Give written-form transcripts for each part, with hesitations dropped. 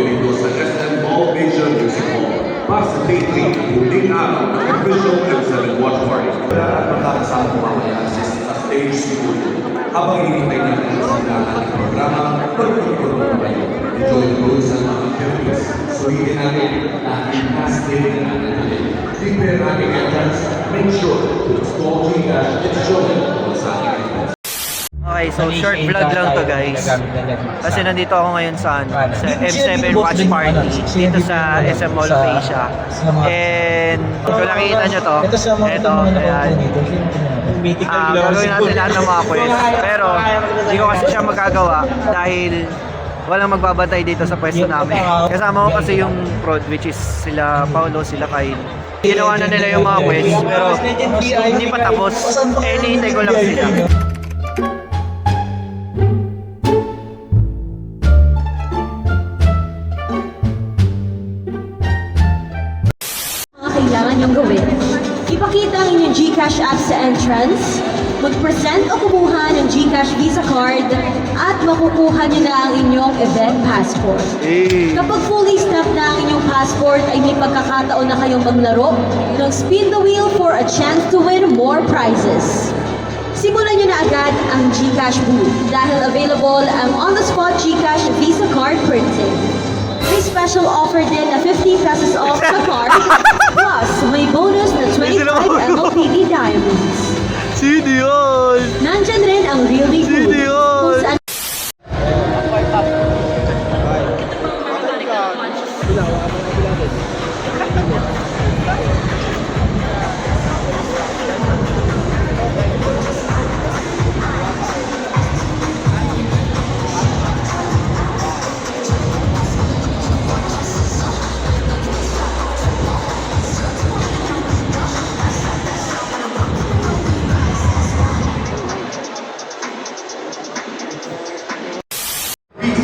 dito sa SM All Asia Music Hall para sa Day 3 ng huling araw ng official M7 Watch Party. At magkakasama ko mamaya sa stage studio. Habang hinihintay natin sa ating programa, magpapagod na kayo. Enjoy the roads and mga activities. Sulitin natin ang last day na natin. Prepare natin entrance. Make sure to install Gcash and show them sa ating entrance. Okay, so short vlog lang to guys. Kasi nandito ako ngayon sa M7 Watch Party dito sa SM Mall of Asia. And kung nakikita nyo to, ito, ayan. Gagawin natin lahat ng mga quest. Pero hindi ko kasi siya magagawa dahil walang magbabantay dito sa pwesto namin. Kasama ko kasi yung prod, which is sila Paolo, sila Kyle. Ginawa na nila yung mga quest pero hindi pa tapos. Eh, hinihintay ko lang sila. Kailangan niyong gawin. Ipakita ang inyong GCash app sa entrance, mag-present o kumuha ng GCash Visa card, at makukuha niyo na ang inyong event passport. Kapag fully stamped na ang inyong passport, ay may pagkakataon na kayong maglaro ng spin the wheel for a chance to win more prizes. Simulan niyo na agad ang GCash booth dahil available ang on-the-spot GCash Visa card printing. May special offer din na 50 pesos off sa card, plus may bonus na 25 MLPD diamonds. Sino yun? Nandyan rin ang Really Good, kung saan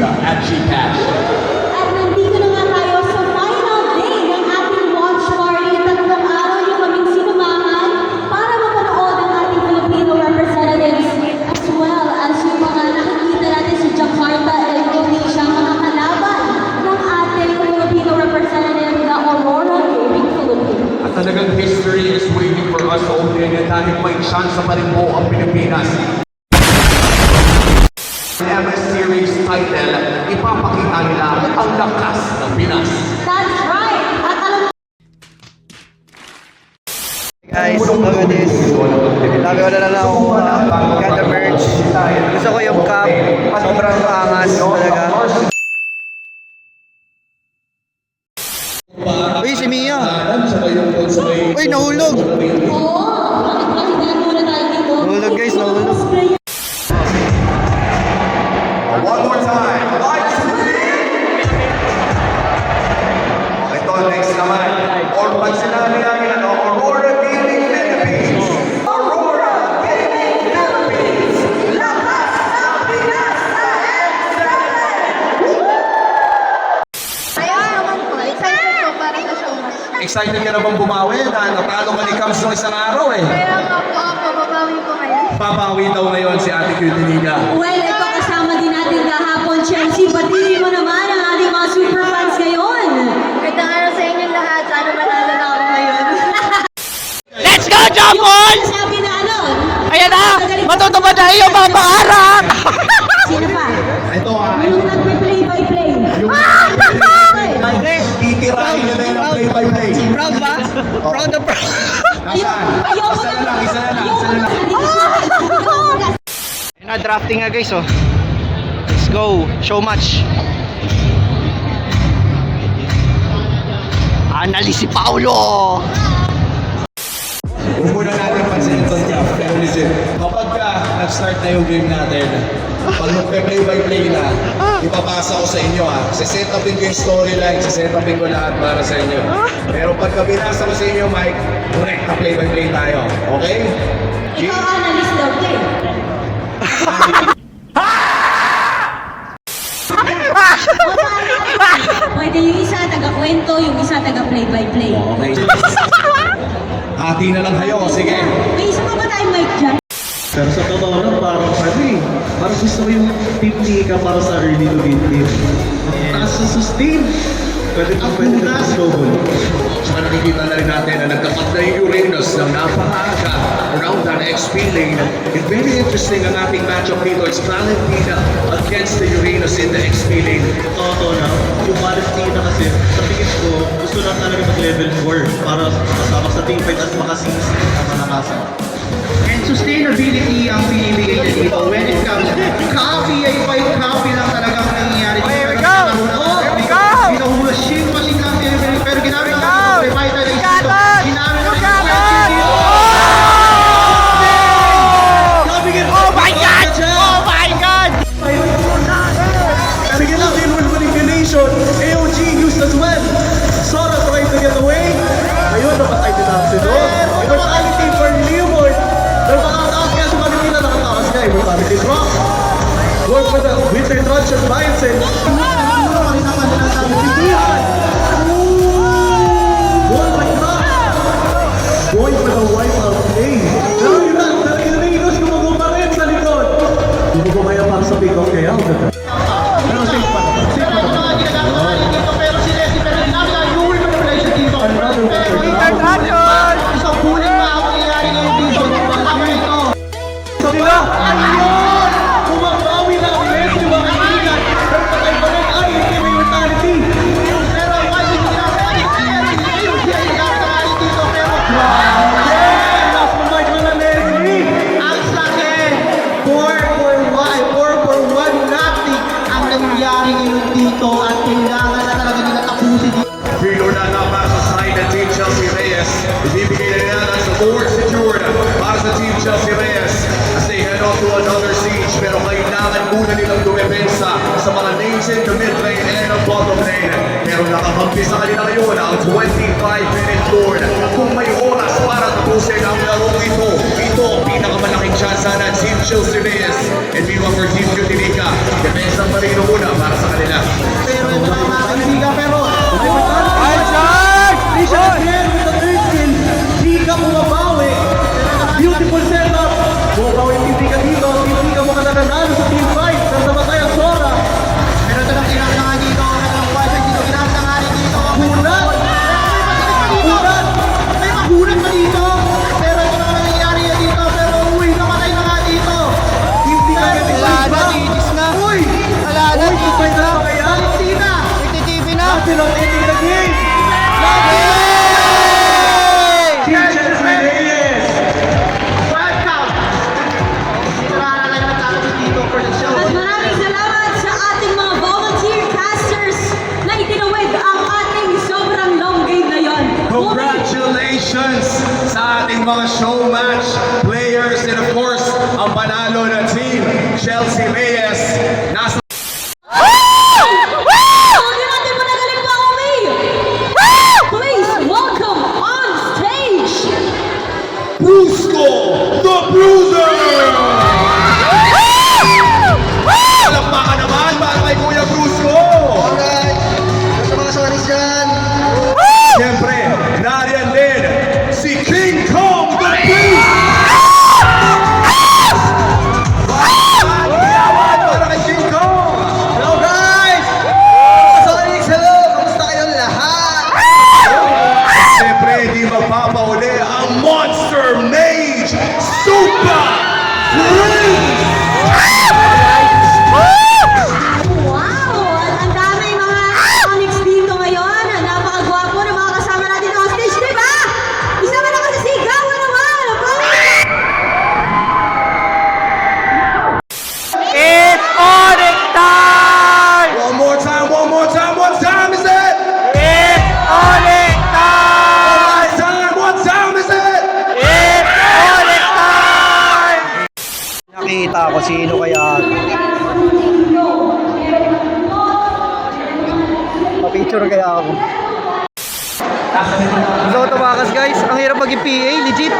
At Gcash. at nandito na nga tayo sa final day ng ating watch party. Tatlong araw niyo kaming sinamahan para mapanood ang ating Filipino representatives as well as yung mga nakikita natin sa Jakarta and Indonesia, mga kalaban ng ating Filipino representative na Aurora Gaming Philippines. At talagang history is waiting for us all din dahil may chance pa rin po ang Pilipinas. MS Series title, ipapakita nila ang lakas ng Pinas. That's right! At alam Guys, look at this. Lagi ko na lang akong ganda merch. Gusto ko yung cup. Sobrang angas talaga. Uy, si Mia! Uy, nahulog! Oo! Pakita muna tayo dito. Nahulog guys, nahulog. One more time. Lights, ito, next naman. Or pag sinabi namin, Aurora Gaming Philippines. Aurora Gaming Philippines. Lakas ng Pinas sa M7! Ayos naman po. Excited po para sa show mas. Excited ka na bang bumawi? Natalo ka ni Cubs ng isang araw eh. Kaya nga po ako, babawi po kayo. Papawi daw ngayon si Ate Cutenina. Well, ito kasama din natin kahapon, Chelsea. Batiin mo naman ang ating mga super fans ngayon. Magandang araw sa inyong lahat. Sana manalo na ako ngayon. Let's go, Jambon! Sabi na ano? Ayan na! Matutupad na iyo, papaharap! Sino pa? Ito Yung nagpe-play-by-play. Titirahin nyo na yun ang play-by-play. Proud ba? Proud na proud. Nasaan? Isa na lang. Na drafting nga guys, oh. Let's go. Show match. Anali si Paulo. Huwag muna natin pansinin itong draft, pero legit, kapag nag-start na yung game natin, pag magpe-play-by-play na, ipapasa ko sa inyo siset upin ko yung storyline, siset upin ko lahat para sa inyo. Pero pagka binasa ko sa inyo, Mike, correct na play-by-play tayo. Okay? Ikaw analyst daw, Jay. Pwede yung isa taga-kwento, yung isa taga-play-by-play. Okay. Hati na lang kayo, sige. May isa pa ba tayong mic dyan? Pero sa totoo lang, parang Parang gusto ko yung 50 ka para sa early to mid game. As sa sustain, pwede ka snowball. Saka nakikita na rin natin na nagtapat na yung Uranus ng napakaaga around ang XP lane. And very interesting ang ating matchup dito. It's Valentina against the Uranus in the XP lane. Totoo na, yung Valentina kasi, sa tingin ko, gusto lang talaga mag-level 4 para makasama sa team fight at makasisi ang malakasan. And sustainability ang pinibigay niya dito when it comes copy ay pa yung copy lang talagang nangyayari dito. Here we go! Here we go! Machine lang delivery pero ginamit lang ang revitalize dito. Ginamit lang ang Oh my God! Oh my God! Bigyan lang din with manipulation, AOG used as well. Sora trying to get away. Ayun, napatay din ang Sidon. Immortality for Leomord. Nakakataas kaya sa Valentina, nakataas niya. Immortality drop. Work with the Winter Truncheon Bison. Going for the wipeout play. Pero yun na, talagang Uranus gumago pa rin sa likod. Gumago kaya para sa pick-off kaya. Pero safe pa. Safe pa. pero si Leslie pero ginamit lang yung manipulation dito. Isang bullying na ang nangyayari ngayon dito. Tama ito. Sabi na! Kumabawi na ang Leslie mga kaibigan. Pero patay pa rin ay hindi may mortality. Pero why did you not want it? Ayun siya yung ginamit dito pero Last combine mo na Leslie! ang laki 4-for-1 nothing ang nangyayari ngayon dito at kailangan na talaga nila tapusin dito. Preload na nga para sa side ng Team Chelsea Reyes. Ibibigay na nila ng support secured para sa Team Chelsea Reyes as they head on to another siege. Pero kailangan muna nilang dumepensa sa mga names in the mid lane and ang bottom lane. Pero nakakampi sa kanila ngayon ang 25-minute Lord. Kung may oras para tapusin ang laro ito, ito ang pinakamalaking tsansa ng Team Chelsea Reyes. And meanwhile for Team Utinica, depensa pa rin muna para sa kanila. Pero yung mga kaibigan pero Risha again with the third skill. Tika bumabawi. Beautiful setup. Bumabawi yung Tika dito. Tika mo ka nananalo sa team fight. Nasamatay ang Sora. pero talagang ginamit na nga dito ang wifi dito ginamit na nga rin dito ang Bulat! Bulat! May magulat pa dito! Pero ito naman ang nangyayari na dito. Pero uy, namatay na nga dito! Team Tika getting pushed back. Uy! Uy, patay na ba kaya? Valentina! Natin ang ending the game. Team Chelsea Reyes. Welcome! Dito na lang nagtatapos dito for the show. At maraming salamat sa ating mga volunteer casters na itinawid ang ating sobrang long game na yon. Congratulations sa ating mga show match players and of course, ang panalo na team Chelsea Reyes. Nasa Huwag natin managaling pa uwi! Please welcome on stage! Brusco, the Bruiser! Palakpakan naman para kay Kuya Brusco! Alright! Sa mga sonis dyan! Siyempre, nariyan din si King Kong the Beast! Para kay King Kong! Hello guys! Sonics, hello! Kamusta kayong lahat? Siyempre, di magpapauli ang Monster Mage Super Freeze! Wow! At ang daming mga comics dito ngayon. Napakagwapo ng mga kasama natin on stage, di ba? Isama na kasi sigawan naman! It's Onyx time! One more time, one more time, what time is it? It's Onyx time! What time is it? It's Onyx time! Nakita ko sino kaya. Pa-picture kaya ako. So tumakas guys, ang hirap maging PA, legit.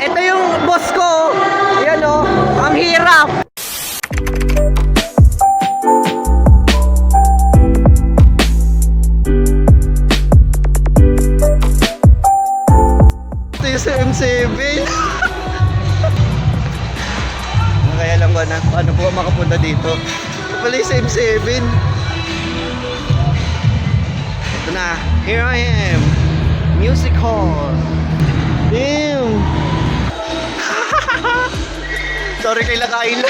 Ito yung boss ko. Ayan o, ang hirap. Ito yung sa M7. Kaya alam ko na ano po 7. Ito na. Here I am. Music hall. Damn. Sorry kay Kyle.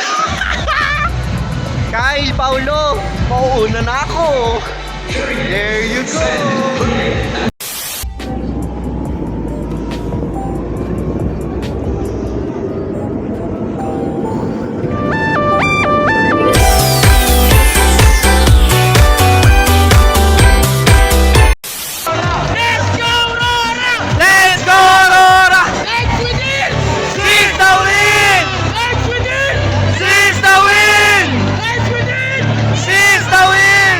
Kyle, Paulo. Mauuna na ako. There you go. Let's go, Aurora! Let's win! Seize the win! Let's win! Seize the win! Let's win! Seize the win!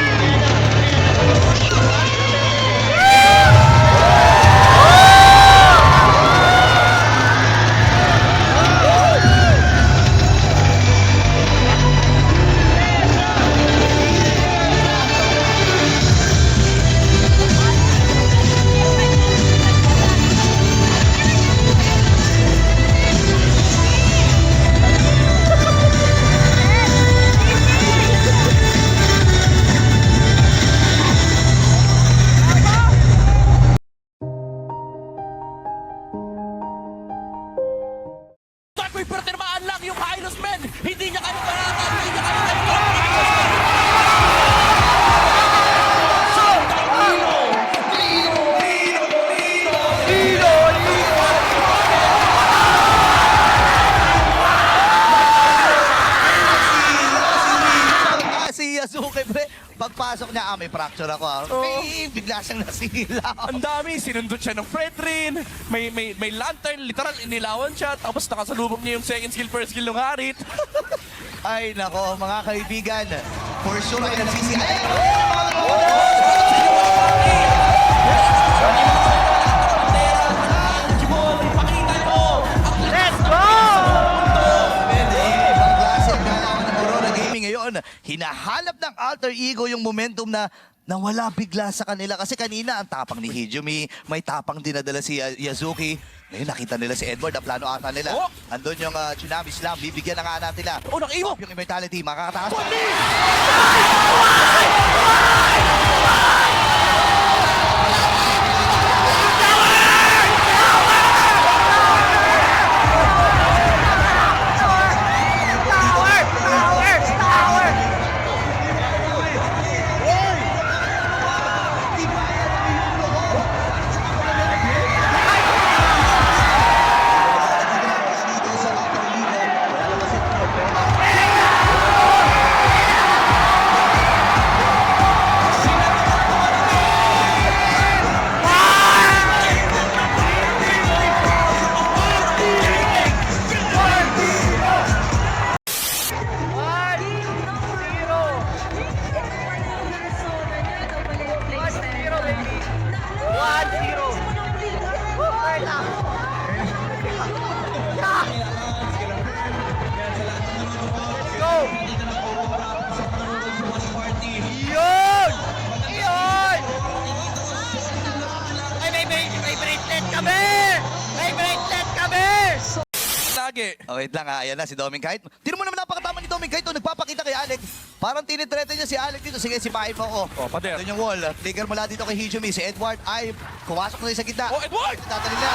May pertirmaan lang yung Hylos Men. Hindi niya kami paratan. Hindi niya kami Si Yasuke, pre, pagpasok niya, may fracture ako. Bigla siyang nasila. Ang dami, sinundot siya ng Fredrin, may lantern, literal, inilawan siya, tapos nakasalubong niya yung second skill, first skill ng Harit. Ay, nako, mga kaibigan. For sure ay nagsisi. Let's go! Ibang klase ang galawan ng Aurora Gaming ngayon. Hinahanap ng alter ego yung momentum na nawala bigla sa kanila. Kasi kanina ang tapang ni Hijumi, may tapang dinadala si Yazuki. Ngayon nakita nila si Edward, ang plano ata nila. Oh! Andun yung Tsunami Slam, bibigyan na nga natin nila. Oh, naka-evo! Yung immortality, makakataas. Lagi. Oh, wait lang ha, ayan na si Doming Kite. Tino mo naman napakatama ni Doming Kite, nagpapakita kay Alec. Parang tinitrete niya si Alec dito. Sige, sipahin mo ako. Oh, pader. Ito yung wall. Flicker mula dito kay Hijumi. Si Edward ay kumasok na sa gitna. Oh, Edward! Tatali na.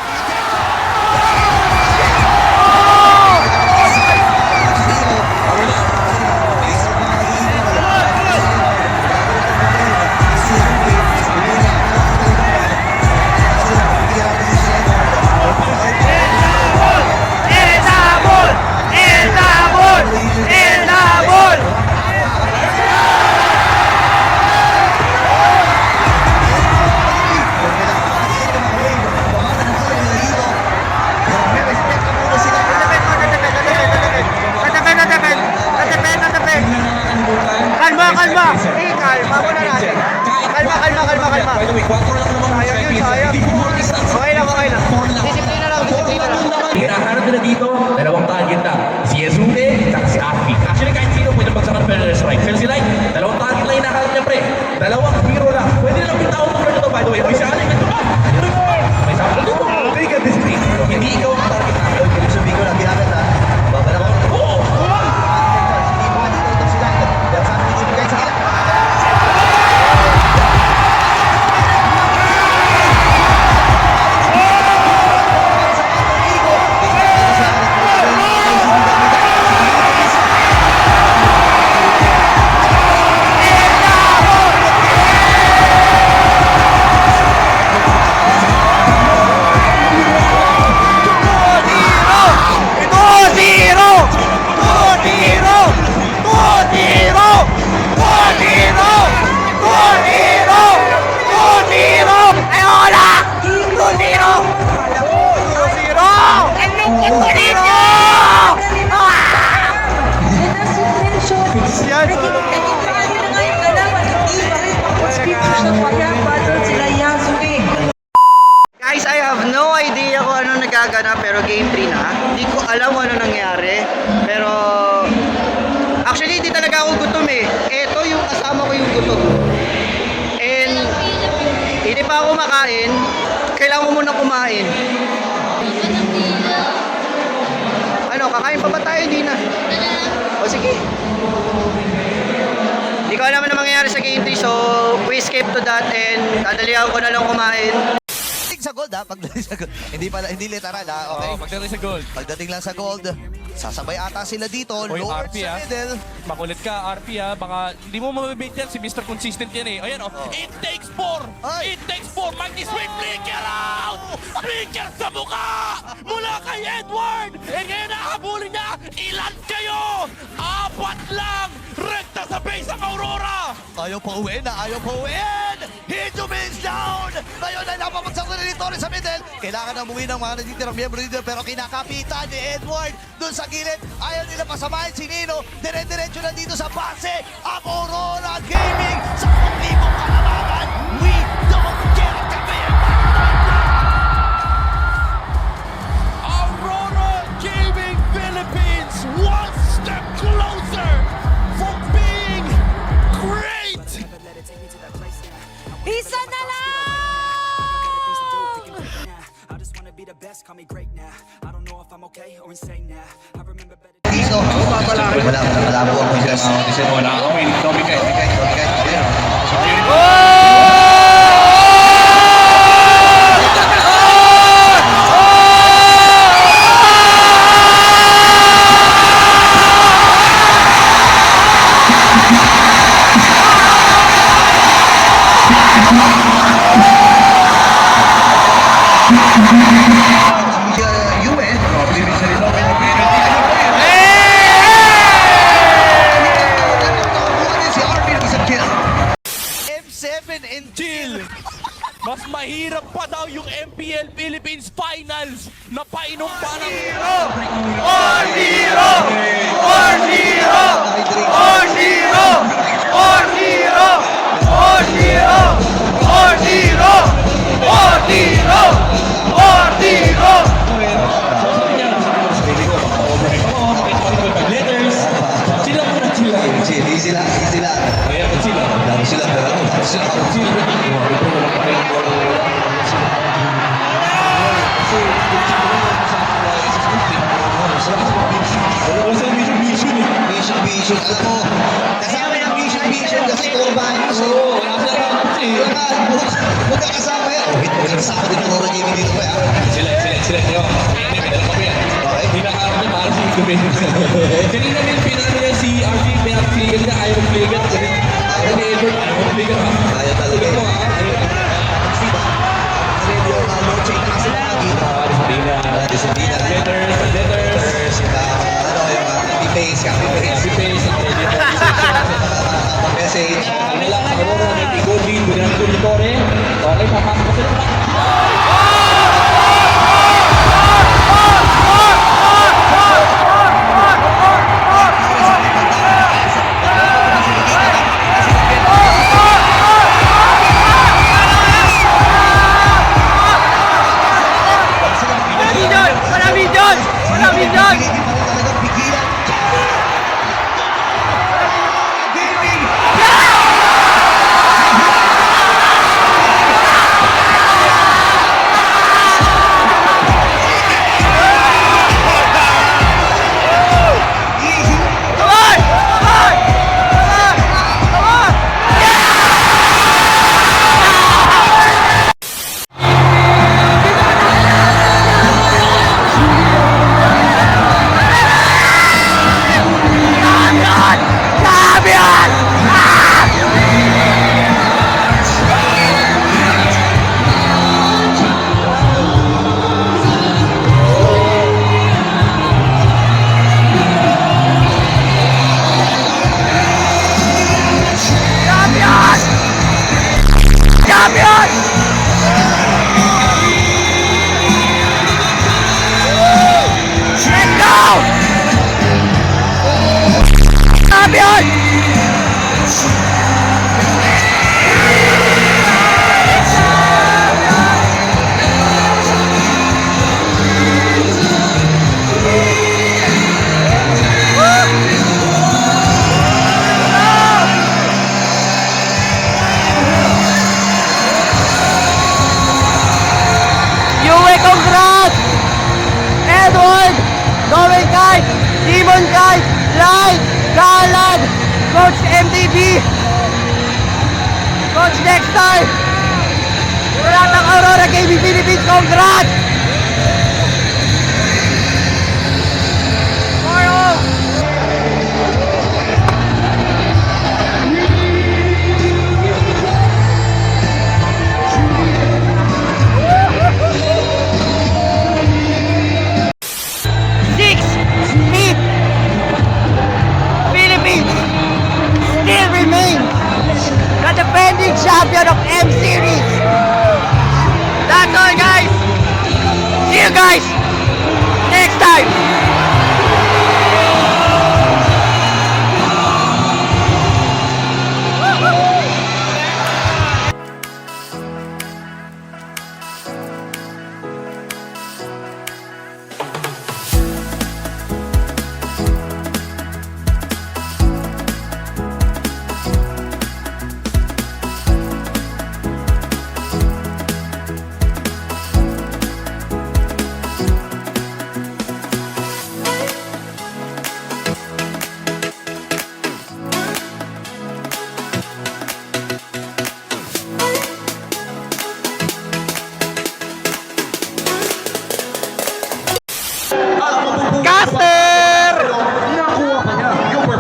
Kalma! Kalma muna natin. Kalma. Sayang yun, sayang. Okay lang. Disiplina lang. Hinaharap nila dito, dalawang target lang. Si Yazuke, at si Afi. Actually, kahit sino pwede magsakan pero strike. Pero si Light, dalawang target lang hinaharap niya, pre. Dalawang hero lang. Pwede lang bitaw mo nito, by the way. May si Alec, ito ba? May sabi dito. Hindi ikaw ang target na. Ibig sabihin ko lang, ginamit na. Babala ko. Oo! Hindi mo dito itong sila. Sabi ni Ibigay sa kanila. nagaganap pero game 3 na. Hindi ko alam ano nangyari. Pero actually hindi talaga ako gutom eh. Ito yung kasama ko yung gutom. And hindi pa ako makain. Kailangan ko muna kumain. Ano, kakain pa ba tayo? Hindi na. O sige. Hindi ko alam ano mangyayari sa game 3, so we skip to that and dadalihan ko na lang kumain. Sa gold ha, pagdating sa gold. Hindi literal ha, okay? Oh, pagdating sa gold. Pagdating lang sa gold, sasabay ata sila dito, Oy, lower RP sa ah. middle. Makulit ka, RP ah. Baka hindi mo mabibait yan. Si Mr. Consistent yan eh. Ayan oh. It takes 4! Ay. It takes 4! Mighty Sweet Flicker out! Flicker sa mukha! Mula kay Edward! Eh ngayon nakahabulin niya! Ilan kayo? 4 lang! Rekta sa base ang Aurora! Ayaw pa uwiin na, ayaw pa uwiin! Hijumins down! Ngayon ay napapagsak na ni Torres sa middle. Kailangan na umuwi ng mga natitirang miyembro dito pero kinakapitan ni Edward doon sa gilid. Ayaw nila pasamahin si Nino. Dire-diretso na dito sa base ang Aurora Gaming sa 10,000 kalamangan. We don't get kami! Aurora Gaming Philippines one step closer for being great! Isa na lang! M7 and Chill! Mas mahirap pa daw yung MPL Philippines Finals na painom pa ng... Vision, alam mo, kasama yung vision kasi kurbahan mo sa'yo. Magkakasama yan. Oh, magkakasama din ang Aurora Gaming dito ba? Sila nyo. May dala kami yan. Hinakaharap niya para si Gubin. Kanina may pinano yan si RP, pinag-fligan niya, ayaw mag-fligan. Ayaw ni Edward, ayaw mag-fligan ha. Ayaw talaga. Sabi mo ha. Radio, low chain na kasi lagi. Disciplina. Letters. Ano, yung copy paste. Message. Ano lang sa Aurora, may gold lead, binang gold ni Torre. Okay, papasok ko sila. Alright! Dalan! Coach MTV! Coach Dexter! Lahat ng Aurora KB Philippines, congrats! Philippines still remains the defending champion of M Series. That's all, guys. See you guys next time. Caster!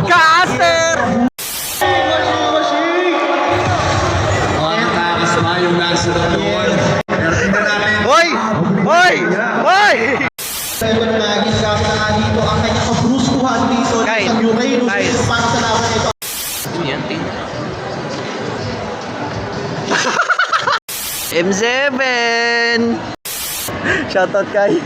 Caster! Nakakasama yung nasa doon. Pero tingnan natin. Hoy! Hoy! Hoy! Seven na ginagawa na nga dito ang kanyang kabrustuhan dito Guys, sa Uranus guys. para sa laban ito. M7! Shoutout kay